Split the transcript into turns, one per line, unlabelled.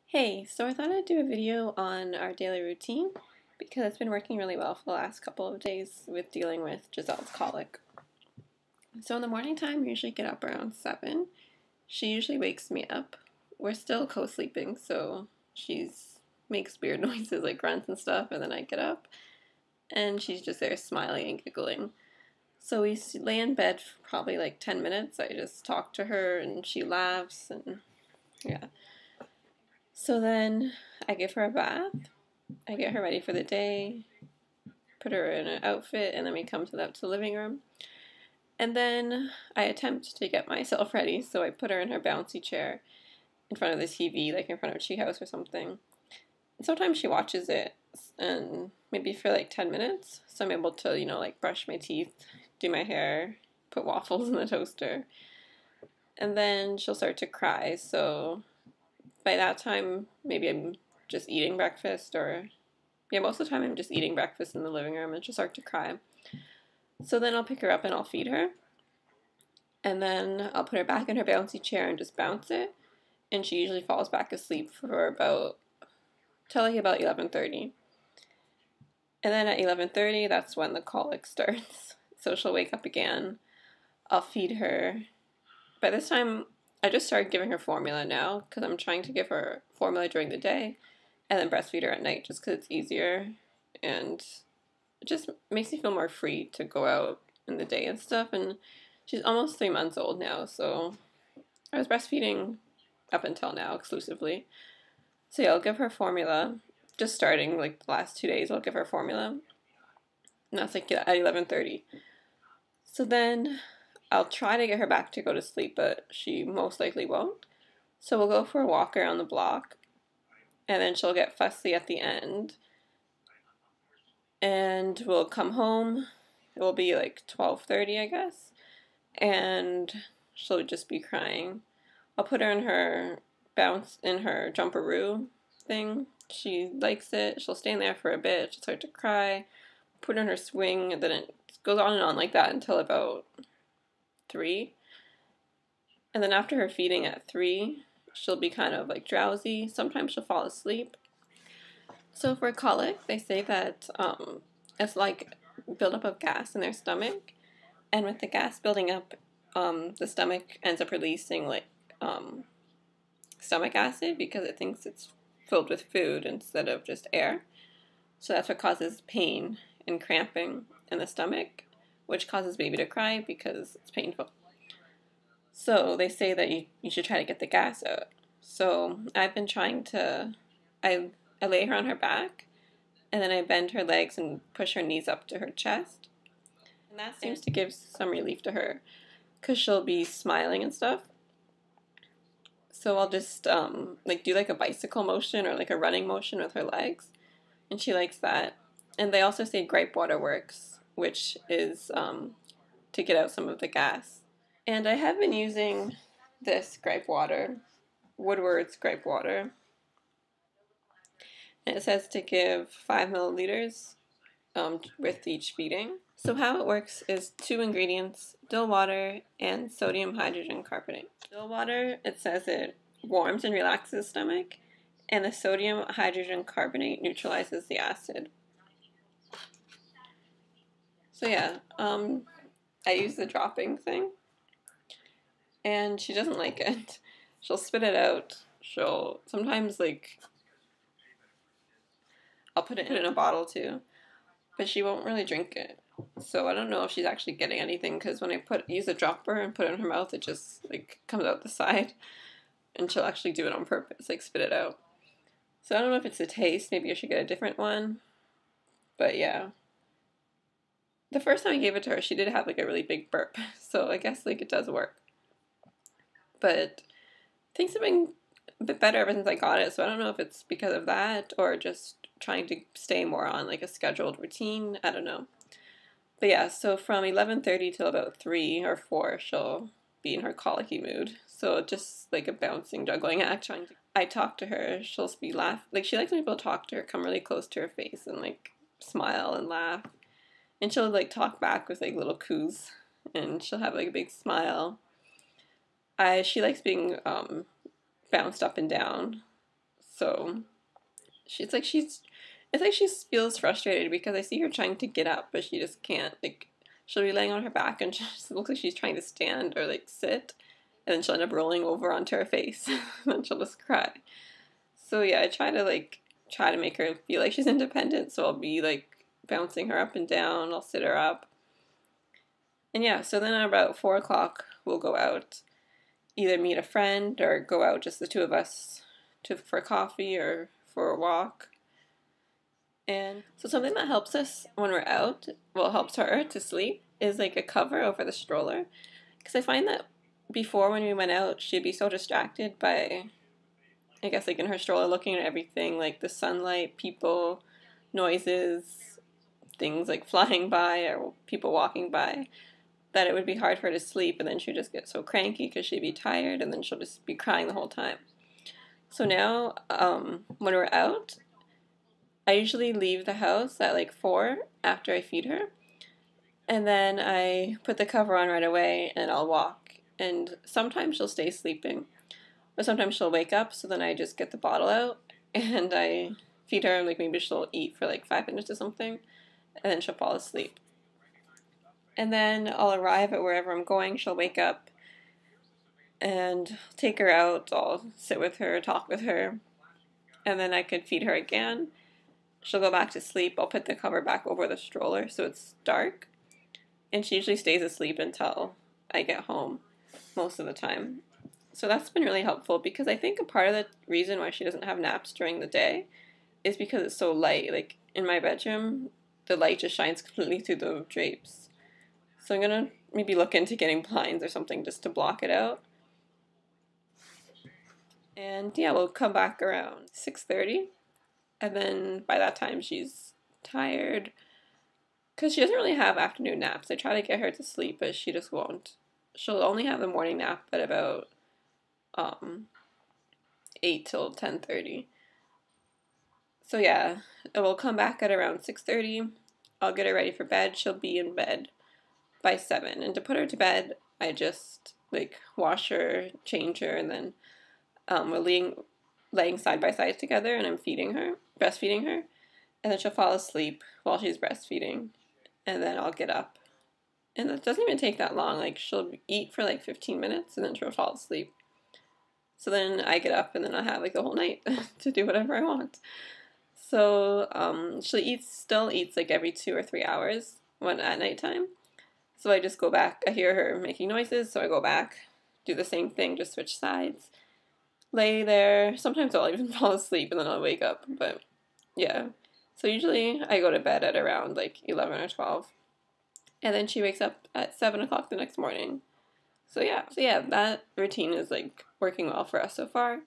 Hey, so I thought I'd do a video on our daily routine because it's been working really well for the last couple of days with dealing with Giselle's colic. So in the morning time, we usually get up around 7. She usually wakes me up. We're still co-sleeping, so she's makes weird noises like grunts and stuff, and then I get up and she's just there smiling and giggling. So we lay in bed for probably like 10 minutes. I just talk to her and she laughs and yeah. So then I give her a bath. I get her ready for the day, put her in an outfit, and then we come to the living room. And then I attempt to get myself ready, so I put her in her bouncy chair in front of the TV, like in front of Treehouse or something. And sometimes she watches it, and maybe for like 10 minutes, so I'm able to, like brush my teeth, do my hair, put waffles in the toaster. And then she'll start to cry, so by that time, maybe I'm just eating breakfast, or yeah, most of the time I'm just eating breakfast in the living room and she'll start to cry. So then I'll pick her up and I'll feed her. And then I'll put her back in her bouncy chair and just bounce it. And she usually falls back asleep for about, till like about 11:30. And then at 11:30, that's when the colic starts. So she'll wake up again. I'll feed her. By this time, I just started giving her formula now because I'm trying to give her formula during the day and then breastfeed her at night just because it's easier and it just makes me feel more free to go out in the day and stuff. And she's almost 3 months old now, so I was breastfeeding up until now exclusively. So yeah, I'll give her formula. Just starting like the last 2 days, I'll give her formula, and that's like at 11:30. So then I'll try to get her back to go to sleep, but she most likely won't. So we'll go for a walk around the block, and then she'll get fussy at the end. And we'll come home. It will be like 12:30, I guess. And she'll just be crying. I'll put her in her jumperoo thing. She likes it. She'll stay in there for a bit. She'll start to cry. Put her in her swing, and then it goes on and on like that until about 3. And then after her feeding at 3, she'll be kind of like drowsy. Sometimes she'll fall asleep. So for colic, they say that it's like buildup of gas in their stomach, and with the gas building up, the stomach ends up releasing like stomach acid because it thinks it's filled with food instead of just air. So that's what causes pain and cramping in the stomach, which causes baby to cry because it's painful. So they say that you should try to get the gas out. So I've been trying to, I lay her on her back, and then I bend her legs and push her knees up to her chest. And that seems to give some relief to her because she'll be smiling and stuff. So I'll just like do like a bicycle motion or like a running motion with her legs, and she likes that. And they also say gripe water works, which is to get out some of the gas. And I have been using this gripe water, Woodward's gripe water. And it says to give 5 milliliters with each feeding. So how it works is 2 ingredients, dill water and sodium hydrogen carbonate. Dill water, it says it warms and relaxes the stomach, and the sodium hydrogen carbonate neutralizes the acid. So yeah, I use the dropping thing, and she doesn't like it. She'll spit it out. She'll sometimes like, I'll put it in a bottle too, but she won't really drink it. So I don't know if she's actually getting anything because when I use a dropper and put it in her mouth, it just like comes out the side, and she'll actually do it on purpose, like spit it out. So I don't know if it's the taste. Maybe I should get a different one. But yeah, the first time I gave it to her, she did have like a really big burp. So I guess like it does work. But things have been a bit better ever since I got it. So I don't know if it's because of that or just trying to stay more on like a scheduled routine. I don't know. But yeah, so from 11:30 till about 3 or 4, she'll be in her colicky mood. So just like a bouncing, juggling act. I talk to her, she'll be laugh. Like she likes when people talk to her, come really close to her face and like smile and laugh. And she'll like talk back with like little coos, and she'll have like a big smile. She likes being bounced up and down. So it's like she feels frustrated because I see her trying to get up, but she just can't. Like, she'll be laying on her back and she just looks like she's trying to stand or like sit, and then she'll end up rolling over onto her face and then she'll just cry. So yeah, I try to make her feel like she's independent, so I'll be like bouncing her up and down, I'll sit her up. And yeah, so then at about 4 o'clock we'll go out, either meet a friend or go out just the two of us for coffee or for a walk. And so something that helps us when we're out, well, helps her to sleep, is like a cover over the stroller. Because I find that before, when we went out, she'd be so distracted by, I guess, like in her stroller, looking at everything, like the sunlight, people, noises, things like flying by or people walking by, that it would be hard for her to sleep, and then she'd just get so cranky because she'd be tired, and then she'll just be crying the whole time. So now, when we're out, I usually leave the house at like 4 after I feed her, and then I put the cover on right away and I'll walk. And sometimes she'll stay sleeping, but sometimes she'll wake up, so then I just get the bottle out and I feed her, and like maybe she'll eat for like 5 minutes or something, and then she'll fall asleep. And then I'll arrive at wherever I'm going, she'll wake up, and take her out, I'll sit with her, talk with her, and then I could feed her again. She'll go back to sleep. I'll put the cover back over the stroller so it's dark. And she usually stays asleep until I get home most of the time. So that's been really helpful, because I think a part of the reason why she doesn't have naps during the day is because it's so light. Like in my bedroom, the light just shines completely through the drapes. So I'm going to maybe look into getting blinds or something just to block it out. And yeah, we'll come back around 6:30. And then by that time she's tired, because she doesn't really have afternoon naps. I try to get her to sleep, but she just won't. She'll only have a morning nap at about 8 till 10:30. So yeah, we'll come back at around 6:30. I'll get her ready for bed. She'll be in bed by 7. And to put her to bed, I just like wash her, change her, and then we're laying side by side together, and I'm breastfeeding her, and then she'll fall asleep while she's breastfeeding, and then I'll get up. And it doesn't even take that long. Like, she'll eat for like 15 minutes, and then she'll fall asleep. So then I get up, and then I have like the whole night to do whatever I want. So she still eats like every 2 or 3 hours at nighttime. So I just go back. I hear her making noises, so I go back, do the same thing, just switch sides, lay there. Sometimes I'll even fall asleep and then I'll wake up, but yeah. So usually I go to bed at around like 11 or 12, and then she wakes up at 7 o'clock the next morning. So yeah, that routine is like working well for us so far.